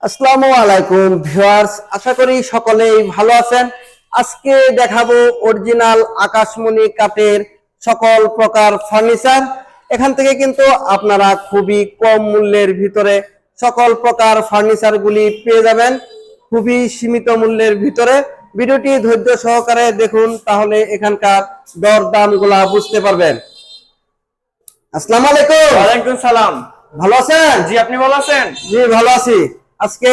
আসসালামু আলাইকুম ভিউয়ার্স, আশা করি সকলেই ভালো আছেন। আজকে দেখাবো অরিজিনাল আকাশমণি কাঠের সকল প্রকার ফার্নিচার। এখান থেকে কিন্তু আপনারা খুবই কম মূল্যের ভিতরে সকল প্রকার ফার্নিচার গুলি পেয়ে যাবেন, খুবই সীমিত মূল্যের ভিতরে। ভিডিওটি ধৈর্য সহকারে দেখুন, তাহলে এখানকার দর দাম গুলা বুঝতে পারবেন। আসসালামু আলাইকুম। ওয়ালাইকুম সালাম। ভালো আছেন? জি, আপনি ভালো আছেন? জি ভালো আছি। আজকে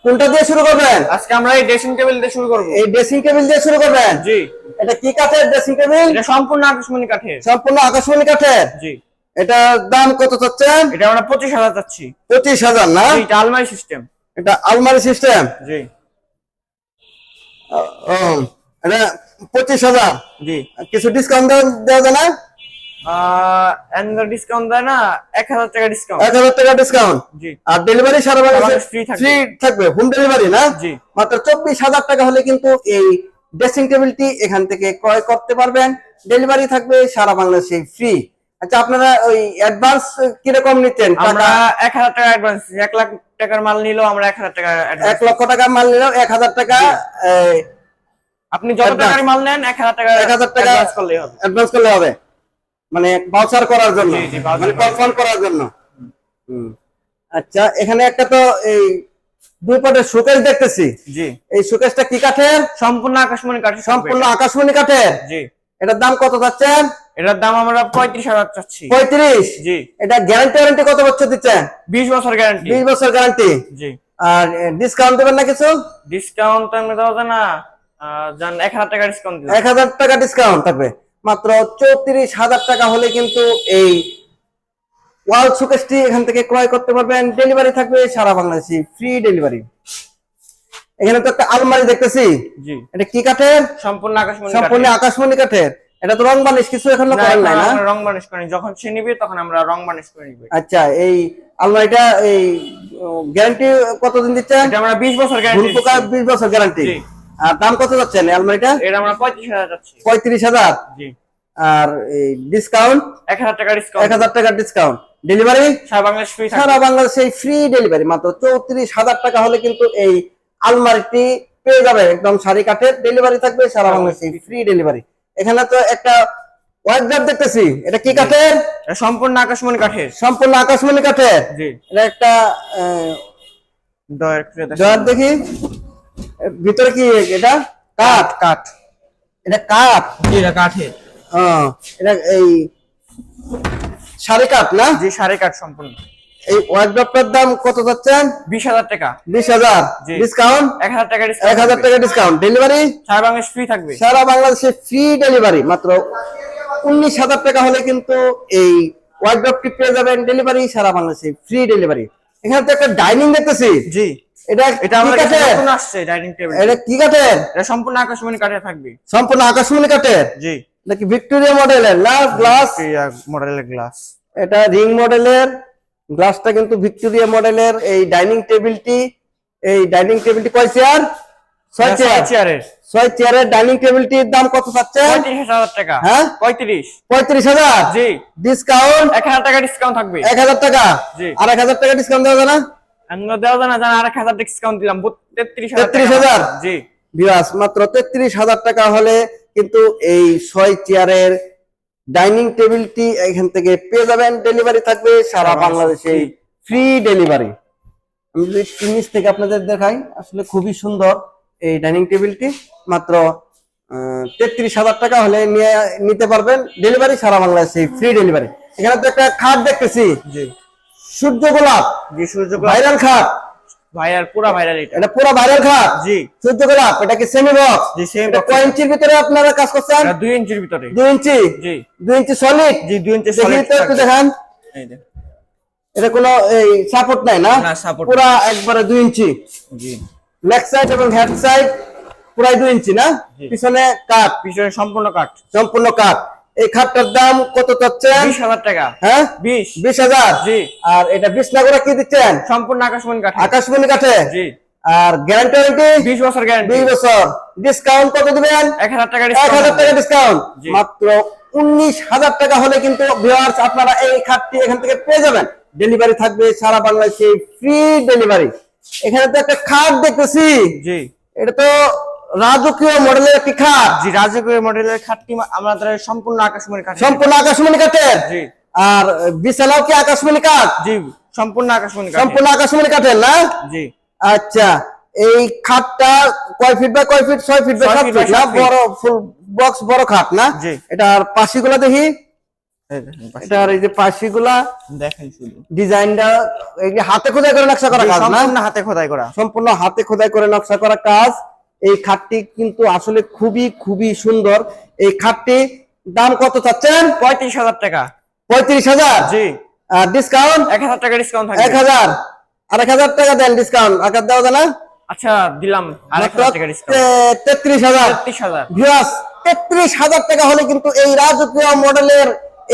কোনটা দিয়ে শুরু করবেন? আজকে আমরা এই ড্রেসিং টেবিল দিয়ে শুরু করব। এই ড্রেসিং টেবিল দিয়ে শুরু করবেন? জি। এটা কি কাঠের ড্রেসিং টেবিল? এটা সম্পূর্ণ আকাশমণি কাঠের। সম্পূর্ণ আকাশমণি কাঠের? জি। এটার দাম কত চাচ্ছেন? এটা আমরা 25,000 চাচ্ছি। 25,000 না? জি, এটা আলমারি সিস্টেম। এটা আলমারি সিস্টেম? জি। ও, এটা 25,000। জি। কিছু ডিসকাউন্ট দেওয়া যায় না? এন্ড ডিসকাউন্ট দেয় না, 1000 টাকা ডিসকাউন্ট। 1000 টাকা ডিসকাউন্ট। জি। আর ডেলিভারি সারা বাংলাদেশে ফ্রি থাকবে। ফ্রি থাকবে, হোম ডেলিভারি না? জি। মাত্র 24,000 টাকা হলে কিন্তু এই ড্রেসিং টেবিলটি এখান থেকে ক্রয় করতে পারবেন। ডেলিভারি থাকবে সারা বাংলাদেশে ফ্রি। আচ্ছা, আপনারা ওই অ্যাডভান্স কিরকম নিতেন? আমরা 1000 টাকা অ্যাডভান্স, 1 লাখ টাকার মাল নিলেও আমরা 1000 টাকা 1 লক্ষ টাকার মাল নিলেও 1000 টাকা। আপনি যত টাকার মাল নেন 1000 টাকা অ্যাডভান্স করলেই হবে। অ্যাডভান্স করলে হবে, মানে ভাউচার করার জন্য, জি, জি, voucher মানে কনফার্ম করার জন্য। আচ্ছা, এখানে একটা তো এই দুই পাটের শোকেস দেখতেছি। জি। এই শোকেসটা কি কাঠের? সম্পূর্ণ আকাশমণি কাঠের। সম্পূর্ণ আকাশমণি কাঠের? জি। এটার দাম কত চাচ্ছেন? এটার দাম আমরা 35,000 চাচ্ছি। 35? জি। এটা গ্যারান্টি ওয়ারেন্টি কত বছর দিচ্ছেন? 20 বছর গ্যারান্টি। 20 বছর গ্যারান্টি। জি। আর ডিসকাউন্ট দেবেন না কিছু? ডিসকাউন্ট আমি দেওয়া যায় না, জান 1000 টাকা ডিসকাউন্ট দিই। 1000 টাকা ডিসকাউন্ট থাকবে। মাত্র 34,000 টাকা হলে কিন্তু এই ওয়াল শোকেসটি এখান থেকে ক্রয় করতে পারবেন। ডেলিভারি থাকবে সারা বাংলাদেশে ফ্রি ডেলিভারি। এখানে তো একটা আলমারি দেখতেছি। জি। এটা কি কাঠের? সম্পূর্ণ আকাশমণি কাঠের। সম্পূর্ণ আকাশমণি কাঠের। এটা তো রং বানিশ কিছু এখনো করেন নাই না? আমরা রং বানিশ করি, যখন সে নিবে তখন আমরা রং বানিশ করে নিব। আচ্ছা, এই আলমারিটা এই গ্যারান্টি কতদিন দিচ্ছেন? এটা আমরা 20 বছর গ্যারান্টি ফুল পোকা 20 বছর গ্যারান্টি। জি। আর দাম কত যাচ্ছেন এই আলমারিটা? এটা আমরা 35,000 যাচ্ছি। 35,000? জি। আর এই ডিসকাউন্ট? 1000 টাকা ডিসকাউন্ট। 1000 টাকা ডিসকাউন্ট। ডেলিভারি সারা বাংলাদেশ ফ্রি থাকবে। সারা বাংলাদেশে ফ্রি ডেলিভারি। মাত্র 34,000 টাকা হলে কিন্তু এই আলমারিটি পেয়ে যাবে, একদম সারি কাঠের। ডেলিভারি থাকবে সারা বাংলাদেশে ফ্রি ডেলিভারি। এখানে তো একটা ওয়ার্ড্রপ দেখতেছি, এটা কি কাঠের? এটা সম্পূর্ণ আকাশমণি কাঠের। সম্পূর্ণ আকাশমণি কাঠের? জি। এটা একটা ডয়ার দেখি, ভিতরে কি এটা? কাঠ? কাঠ। এটা কাঠ? জি, এটা কাঠের। এটা এই সারি কাঠ না? জি, সারি কাঠ সম্পূর্ণ। এই ওয়ার্ড্রপটার দাম কত যাচ্ছেন? 20,000 টাকা। 20,000 জি। ডিসকাউন্ট? 1000 টাকা ডিসকাউন্ট। 1000 টাকা ডিসকাউন্ট। ডেলিভারি সারা বাংলাদেশ ফ্রি থাকবে। সারা বাংলাদেশে ফ্রি ডেলিভারি। মাত্র 19,000 টাকা হলে কিন্তু এই ওয়ার্ড্রপটি পেয়ে যাবেন। ডেলিভারি সারা বাংলাদেশে ফ্রি ডেলিভারি। এখানে তো একটা ডাইনিং দেখতেছি। জি। এটা এটা কি আমাদের কাছে কাঠের? নতুন আসছে ডাইনিং টেবিল। এটা কি কাঠের? এটা সম্পূর্ণ আকাশমণি কাঠের থাকবে। সম্পূর্ণ আকাশমণি কাঠের? জি। নাকি ভিক্টোরিয়া মডেলের না গ্লাস? মডেলের গ্লাস। এটা রিং মডেলের গ্লাসটা, কিন্তু ভিক্টোরিয়া মডেলের। এই ডাইনিং টেবিলটি কয় চেয়ার? 6 চেয়ারের। 6 চেয়ারের ডাইনিং টেবিলটির দাম কত পাচ্ছেন? 35,000 টাকা। হ্যাঁ, 35,000 জি। ডিসকাউন্ট? 1000 টাকা ডিসকাউন্ট থাকবে। 1000 টাকা। জি। আর 1000 টাকা ডিসকাউন্ট দেওয়া যায় না? আমরা দেওয়া যায় না, জান আর 1000 ডিসকাউন্ট দিলাম, 33,000 টাকা। 33,000? জি। ভিউয়ার্স, মাত্র 33,000 টাকা হলে কিন্তু এই 6 চেয়ারের ডাইনিং টেবিলটি এখান থেকে পেয়ে যাবেন। ডেলিভারি থাকবে সারা বাংলাদেশে ফ্রি ডেলিভারি। আমি যদি নিচ থেকে আপনাদের দেখাই, আসলে খুবই সুন্দর এই ডাইনিং টেবিলটি। মাত্র 33,000 টাকা হলে নিতে পারবেন। ডেলিভারি সারা বাংলাদেশে ফ্রি ডেলিভারি। এখানে তো একটা খাট দেখতেছি। জি। সূর্য গোলাপ? জি, সূর্য গোলাপ ভাইরাল খাট। ভাইরাল, পুরো ভাইরাল এটা। এটা পুরো ভাইরাল খাট? জি। সূর্য গোলাপ। এটা কি সেমি বক্স? জি, সেম এটা বক্স। কয় ইঞ্চির ভিতরে আপনারা কাজ করছেন? এটা 2 ইঞ্চির ভিতরে। 2 ইঞ্চি? জি। 2 ইঞ্চি সলিড? জি, 2 ইঞ্চি দেখি সলিড তো একটু থাকবে। দেখান। এই যে। এটা কোনো এই সাপোর্ট নাই না? না, সাপোর্ট পুরা একবারে 2 ইঞ্চি। জি। লেগ সাইড এবং হেড সাইড পুরাই 2 ইঞ্চি না? জি। পিছনে কাঠ? পিছনে সম্পূর্ণ কাঠ। সম্পূর্ণ কাঠ। এই খাটটার দাম কত চাচ্ছেন? 20,000 টাকা। হ্যাঁ, 20। 20,000? জি। আর এটা বিছনাগুলো কি দিচ্ছেন? সম্পূর্ণ আকাশমণি কাঠ। আকাশমণি কাঠে? জি। আর গ্যারান্টি ওয়ারেন্টি? 20 বছর গ্যারান্টি। 20 বছর। ডিসকাউন্ট কত দিবেন? 1000 টাকা ডিসকাউন্ট। 1000 টাকা ডিসকাউন্ট। জি। মাত্র 19,000 টাকা হলে কিন্তু ভিউয়ার্স আপনারা এই খাটটি এখান থেকে পেয়ে যাবেন। ডেলিভারি থাকবে সারা বাংলাদেশে, ফ্রি ডেলিভারি। এখানে তো একটা খাট দেখতেছি, জি এটা তো রাজকীয় মডেলের একটি খাট। জি, রাজকীয় মডেলের খাটটি আমাদের সম্পূর্ণ আকাশমণি কাঠ। সম্পূর্ণ আকাশমণি কাঠের। জি। আর বিছানাও কি আকাশমণি কাঠ? জি, সম্পূর্ণ আকাশমণি কাঠ। সম্পূর্ণ আকাশমণি কাঠের না? জি। আচ্ছা, এই খাটটা কয় ফিট বাই কয় ফিট? 6 ফিট বাই 7 ফিট না? বড় ফুল বক্স বড় খাট না? জি। এটার পাশিগুলা দেখি, এটার এই যে পাশিগুলা দেখেন শুধু ডিজাইনটা এই যে হাতে খোদাই করে নকশা করা কাজ না? সম্পূর্ণ হাতে খোদাই করা। সম্পূর্ণ হাতে খোদাই করে নকশা করা কাজ। এই খাটটি কিন্তু আসলে খুবই খুবই সুন্দর। এই খাটটি দাম কত চাচ্ছেন? 35,000 টাকা। 35,000? জি। আর ডিসকাউন্ট? 1,000 টাকা ডিসকাউন্ট থাকবে। 1,000 আর 1,000 টাকা দেন ডিসকাউন্ট। আকার দেওয়া যায় না? আচ্ছা, দিলাম আর 1,000 টাকা ডিসকাউন্ট। 33,000। 33,000। ভিউয়ার্স, 33,000 টাকা হলে কিন্তু এই রাজকীয় মডেলের,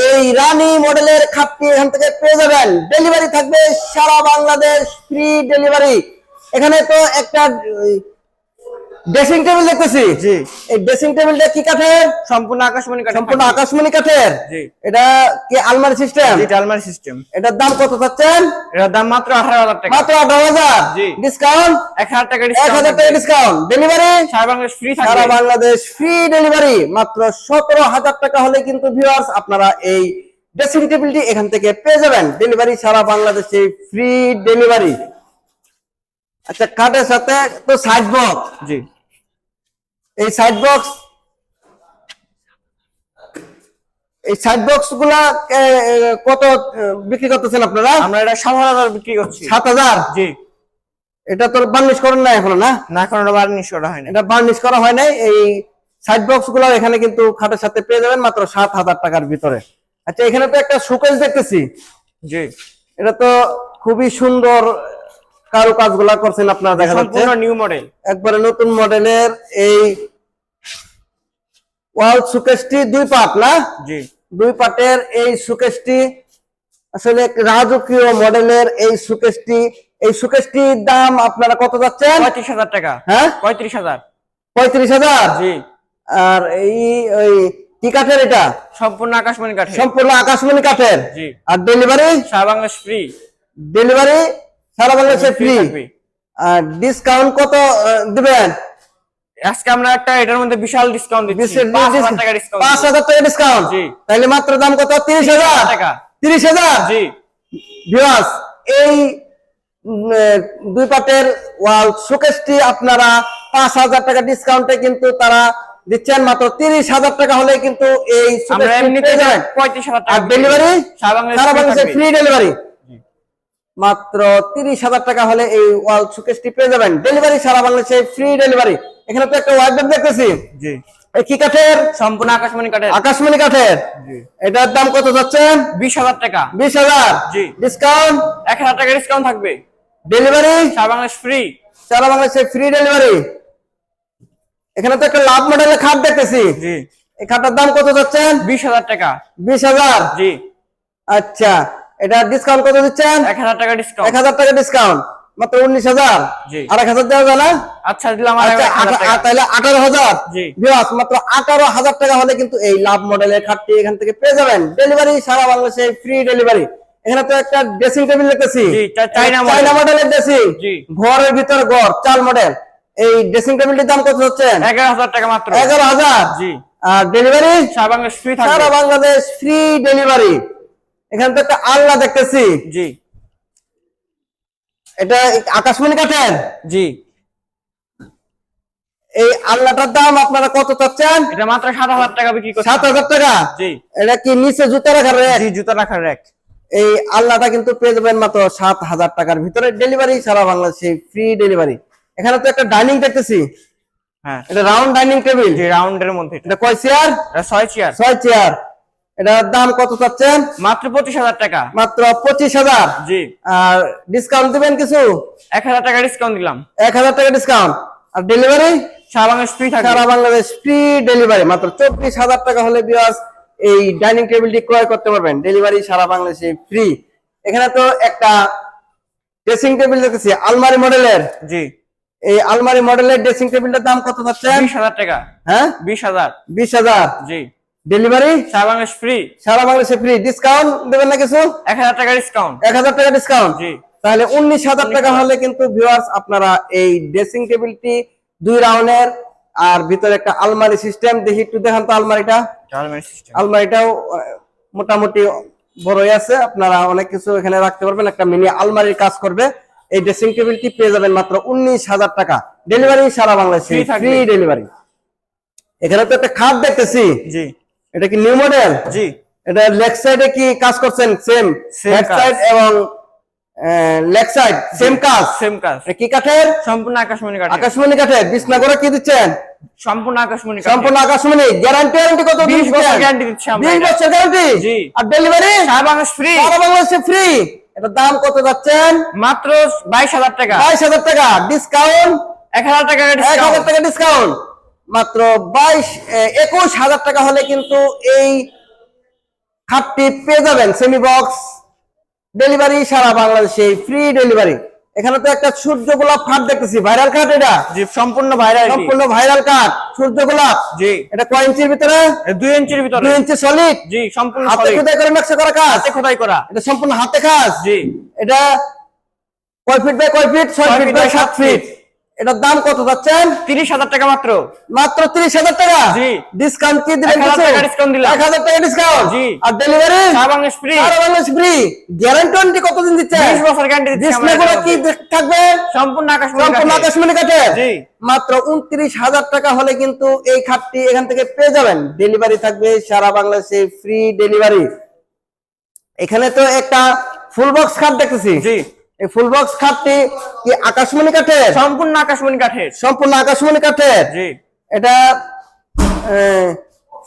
এই রানী মডেলের খাটটি এখান থেকে পেয়ে যাবেন। ডেলিভারি থাকবে সারা বাংলাদেশ, ফ্রি ডেলিভারি। এখানে তো একটা ড্রেসিং টেবিল দেখতেছি। জি। এই ড্রেসিং টেবিলটা কি কাঠের? সম্পূর্ণ আকাশমণি কাঠ। সম্পূর্ণ আকাশমণি কাঠের। জি। এটা কি আলমারি সিস্টেম? জি, আলমারি সিস্টেম। এটার দাম কত চাচ্ছেন? এর দাম মাত্র 18,000 টাকা। মাত্র 18,000। জি। ডিসকাউন্ট? 1,000 টাকা ডিসকাউন্ট। 1,000 টাকা ডিসকাউন্ট। ডেলিভারি সারা বাংলাদেশ ফ্রি থাকবে। সারা বাংলাদেশ ফ্রি ডেলিভারি। মাত্র 17,000 টাকা হলে কিন্তু ভিউয়ার্স আপনারা এই ড্রেসিং টেবিলটি এখান থেকে পেয়ে যাবেন। ডেলিভারি সারা বাংলাদেশে, ফ্রি ডেলিভারি। আচ্ছা, খাটের সাথে তো সাইড বক্স। জি। এই সাইড বক্স, এই সাইড বক্স গুলা কত বিক্রি করতেছেন আপনারা? আমরা এটা 7,000 বিক্রি করছি। 7,000? জি। এটা তো বার্নিশ করেন না এখনো না? না, এখন ওটা বার্নিশ করা হয়নি। এটা বার্নিশ করা হয় নাই। এই সাইড বক্স গুলো এখানে কিন্তু খাটের সাথে পেয়ে যাবেন মাত্র 7,000 টাকার ভিতরে। আচ্ছা, এখানে তো একটা শোকেস দেখতেছি। জি। এটা তো খুবই সুন্দর কারুকাজ গুলা করছেন আপনারা, দেখা যাচ্ছে সম্পূর্ণ নিউ মডেল। একবারে নতুন মডেলের। এই ওয়াল শোকেসটি 2 পার্ট না? জি। 2 পার্টের এই শোকেসটি আসলে রাজকীয় মডেলের। এই শোকেসটির দাম আপনারা কত যাচ্ছেন? 35,000 টাকা। হ্যাঁ, 35,000। 35,000? জি। আর এই ওই কি কাঠের এটা? সম্পূর্ণ আকাশমণি কাঠের। সম্পূর্ণ আকাশমণি কাঠের। জি। আর ডেলিভারি? সারা বাংলাদেশ ফ্রি। ডেলিভারি সারা বাংলাদেশে ফ্রি। থাকবে। আর ডিসকাউন্ট কত দিবেন? আজকে আমরা একটা এটার মধ্যে বিশাল ডিসকাউন্ট দিচ্ছি। 5,000 টাকা ডিসকাউন্ট। 5,000 টাকা ডিসকাউন্ট। জি। তাহলে মাত্র দাম কত? 30,000 টাকা। 30,000? জি। ভিউয়ার্স, এই 2 পার্টের ওয়াল শোকেসটি আপনারা 5,000 টাকা ডিসকাউন্টে কিন্তু তারা দিচ্ছেন। মাত্র 30,000 টাকা হলে কিন্তু এই আমরা শোকেসটি এমনিতে পেয়ে যাবেন। 35,000 টাকা। আর ডেলিভারি সারা সারা বাংলাদেশে বাংলাদেশ ফ্রি ডেলিভারি। মাত্র 30,000 টাকা হলে এই ওয়াল শোকেসটি পেয়ে যাবেন। ডেলিভারি সারা বাংলাদেশে ফ্রি ডেলিভারি। এখানে তো একটা ওয়ার্ডরোব দেখতেছি। জি। এই কি কাঠের? সম্পূর্ণ আকাশমণি কাঠের। আকাশমণি কাঠের। জি। এটার দাম কত যাচ্ছেন? 20,000 টাকা। 20,000? জি। ডিসকাউন্ট? 1,000 টাকা ডিসকাউন্ট থাকবে। ডেলিভারি সারা বাংলাদেশ ফ্রি। সারা বাংলাদেশে ফ্রি ডেলিভারি। এখানে তো একটা লাভ মডেলের খাট দেখতেছি। জি। এই খাটটার দাম কত যাচ্ছেন? 20,000 টাকা। 20,000? জি। আচ্ছা, এটা ডিসকাউন্ট কত দিচ্ছেন? 1,000 টাকা ডিসকাউন্ট। 1,000 টাকা ডিসকাউন্ট। মাত্র 19,000? জি। আর 1,000 দেওয়া যায় না? আচ্ছা, দিলাম আর আচ্ছা, 1,000 টাকা। তাহলে 18,000? জি। ভিউয়ার্স, মাত্র 18,000 টাকা হলে কিন্তু এই লাভ মডেলের খাটটি এখান থেকে পেয়ে যাবেন। ডেলিভারি সারা বাংলাদেশে ফ্রি ডেলিভারি। এখানে তো একটা ড্রেসিং টেবিল দেখতেছি। জি, চাইনা মডেলের ড্রেসিং। জি। ঘরের ভিতর ঘর, চাল মডেল। এই ড্রেসিং টেবিলটির দাম কত হচ্ছে? 11,000 টাকা মাত্র। 11,000? জি। আর ডেলিভারি সারা বাংলাদেশ ফ্রি সারা থাকবে। Bangladesh free delivery. এখানে তো একটা আলনা দেখতেছি। জি। এটা আকাশমণি কাঠের। জি। এই আলনাটার দাম আপনারা কত চাচ্ছেন? এটা মাত্র 7,000 টাকা বিক্রি করছি। 7,000 টাকা? জি। এটা কি নিচে জুতা রাখার র্যাক? জি, জুতা রাখার র‍্যাক। এই আলনাটা কিন্তু পেয়ে যাবেন মাত্র 7,000 টাকার ভিতরে। ডেলিভারি সারা বাংলাদেশে ফ্রি ডেলিভারি। এখানে তো একটা ডাইনিং দেখতেছি। হ্যাঁ। এটা রাউন্ড ডাইনিং টেবিল। জি, রাউন্ডের মধ্যে এটা। এটা কয় চেয়ার? এটা 6 চেয়ার। 6 চেয়ার। এটার দাম কত চাচ্ছেন? মাত্র 25,000 টাকা। মাত্র 25,000? জি। আর ডিসকাউন্ট দিবেন কিছু? 1,000 টাকা ডিসকাউন্ট দিলাম। 1,000 টাকা ডিসকাউন্ট। আর ডেলিভারি সারা বাংলাদেশ ফ্রি থাকবে। সারা বাংলাদেশ ফ্রি ডেলিভারি। মাত্র 24,000 টাকা হলে ভিউয়ার্স এই ডাইনিং টেবিলটি ক্রয় করতে পারবেন। ডেলিভারি সারা বাংলাদেশে ফ্রি। এখানে তো একটা ড্রেসিং টেবিল দেখতেছি আলমারি মডেলের। জি। এই আলমারি মডেলের ড্রেসিং টেবিলটার দাম কত যাচ্ছে? 20,000 টাকা। হ্যাঁ, 20,000? 20,000? জি। ডেলিভারি সারা বাংলাদেশ ফ্রি। সারা বাংলাদেশে ফ্রি। ডিসকাউন্ট দেবেন না কিছু? 1000 টাকা ডিসকাউন্ট। 1000 টাকা ডিসকাউন্ট। জি। তাহলে 19000 টাকা হলে কিন্তু ভিউয়ার্স আপনারা এই ড্রেসিং টেবিলটি 2 রাউন্ডের, আর ভিতরে একটা আলমারি সিস্টেম, দেখি একটু দেখান তো আলমারিটা। আলমারিটাও মোটামুটি বড়ই আছে, আপনারা অনেক কিছু এখানে রাখতে পারবেন, একটা মিনি আলমারির কাজ করবে। এই ড্রেসিং টেবিলটি পেয়ে যাবেন মাত্র 19000 টাকা। ডেলিভারি সারা বাংলাদেশে ফ্রি ডেলিভারি। এখানে তো একটা খাট দেখতেছি। জি। এটা কি নিউ মডেল? জি। এটা লেগ সাইডে কি কাজ করছেন? সেম হেড সাইড এবং লেগ সাইড সেম কাজ। এটা কি কাঠের? সম্পূর্ণ আকাশমণি কাঠের। আকাশমণি কাঠের। বিছনা করে কি দিচ্ছেন? সম্পূর্ণ আকাশমণি কাঠের। সম্পূর্ণ আকাশমণি। গ্যারান্টি কত? 20 বছর গ্যারান্টি দিচ্ছি আমরা। 20 বছর গ্যারান্টি। জি। আর ডেলিভারি সারা বাংলাদেশ ফ্রি। সারা বাংলাদেশে ফ্রি। এটা দাম কত যাচ্ছেন? মাত্র 22000 টাকা। 22000 টাকা ডিসকাউন্ট। 1000 টাকা ডিসকাউন্ট। 1000 টাকা ডিসকাউন্ট। মাত্র 21000 টাকা হলে কিন্তু এই খাটটি পেয়ে যাবেন। সেমি বক্স ডেলিভারি সারা বাংলাদেশে ফ্রি ডেলিভারি। এখানে তো একটা সূর্য গোলাপ খাট দেখতেছি, ভাইরাল খাট। এটা জি, সম্পূর্ণ ভাইরাল। সম্পূর্ণ ভাইরাল খাট সূর্য গোলাপ। জি। এটা কয় ইঞ্চির ভিতরে? 2 ইঞ্চির ভিতরে। 2 ইঞ্চি সলিড। জি, সম্পূর্ণ হাতে সলিড। খোদাই করে নকশা করা কাজ। হাতে খোদাই করা। এটা সম্পূর্ণ হাতে কাজ। জি। এটা কয় ফিট বাই কয় ফিট? 6 feet by 7 feet. এটার দাম কত যাচ্ছেন? 30000 টাকা মাত্র। মাত্র 30000 টাকা। জি। ডিসকাউন্ট কি দিবেন? 1000 টাকা ডিসকাউন্ট দিলাম। 1000 টাকা ডিসকাউন্ট। জি। আর ডেলিভারি সারা বাংলাদেশ ফ্রি। সারা বাংলাদেশ ফ্রি। গ্যারান্টি কতদিন দিচ্ছেন? 20 বছর গ্যারান্টি দিচ্ছি আমরা। ডিসপ্লেগুলো কি থাকবে? সম্পূর্ণ আকাশমণি সম্পূর্ণ কাঠের। আকাশমণি কাঠের। জি। মাত্র 29000 টাকা হলে কিন্তু এই খাটটি এখান থেকে পেয়ে যাবেন। ডেলিভারি থাকবে সারা বাংলাদেশে ফ্রি ডেলিভারি। এখানে তো একটা ফুল বক্স খাট দেখতেছি। জি। এই ফুল বক্স খাটটি কি আকাশমণি কাঠের? সম্পূর্ণ আকাশমণি কাঠের। সম্পূর্ণ আকাশমণি কাঠের। জি। এটা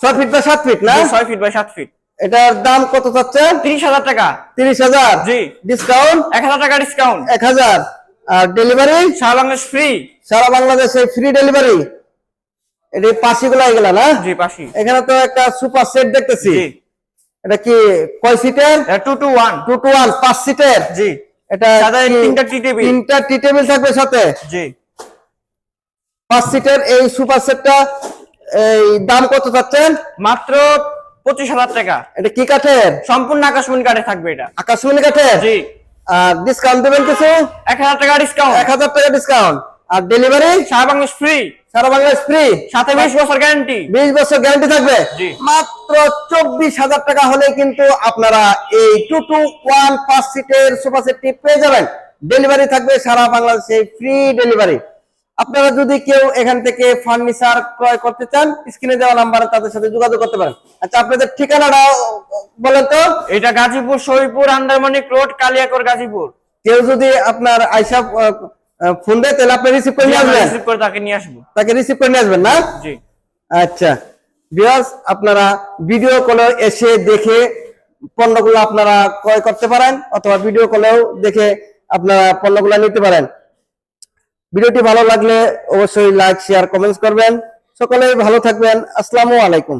6 ফিট বাই 7 ফিট না? 6 ফিট বাই 7 ফিট। এটার দাম কত চাচ্ছেন? 30000 টাকা। 30000। জি। ডিসকাউন্ট 1000 টাকা ডিসকাউন্ট। 1000। আর ডেলিভারি সারা বাংলাদেশ ফ্রি। সারা বাংলাদেশে ফ্রি ডেলিভারি। এটি পাশিগুলো এগুলা না? জি, পাশি। এখানে তো একটা সুপার সেট দেখতেছি। জি। এটা কি কয় সিটের? 2 to 1। 2 to 1 5 সিটের। জি। এটা সাথে কি 3টা টি টেবিল। 3টা টি টেবিল থাকবে সাথে। জি। 5 সিটের এই সুপার সেটটা এই দাম কত চাচ্ছেন? মাত্র 25000 টাকা। এটা কি কাঠের? সম্পূর্ণ আকাশমণি কাঠের থাকবে এটা। আকাশমণি কাঠের। জি। আর ডিসকাউন্ট দেবেন কিছু? 1000 টাকা ডিসকাউন্ট। 1000 টাকা ডিসকাউন্ট। আর ডেলিভারি সারা বাংলাদেশ ফ্রি। সারা বাংলাদেশ ফ্রি। সাথে 20 বছর গ্যারান্টি। 20 বছর গ্যারান্টি থাকবে। জি। মাত্র 24000 টাকা হলে কিন্তু আপনারা এই 2 to 1 5 সিটের সোফা সেটটি পেয়ে যাবেন। ডেলিভারি থাকবে সারা বাংলাদেশে ফ্রি ডেলিভারি। আপনারা যদি কেউ এখান থেকে ফার্নিচার ক্রয় করতে চান, স্ক্রিনে দেওয়া নাম্বারে তাদের সাথে যোগাযোগ করতে পারেন। আচ্ছা, আপনাদের ঠিকানাটা বলেন তো। এটা গাজীপুর শহীদপুর আন্দারমানিক রোড, কালিয়াকৈর, গাজীপুর। কেউ যদি আপনার আইসা ফোন দেয় তাহলে আপনি রিসিভ করে নিয়ে আসবেন? রিসিভ করে তাকে নিয়ে আসবো। তাকে রিসিভ করে নিয়ে আসবেন না? জি। আচ্ছা ভিউয়ার্স, আপনারা ভিডিও কলে এসে দেখে পণ্যগুলো আপনারা ক্রয় করতে পারেন, অথবা ভিডিও কলেও দেখে আপনারা পণ্যগুলো নিতে পারেন। ভিডিওটি ভালো লাগলে অবশ্যই লাইক, শেয়ার, কমেন্টস করবেন। সকলেই ভালো থাকবেন। আসসালামু আলাইকুম।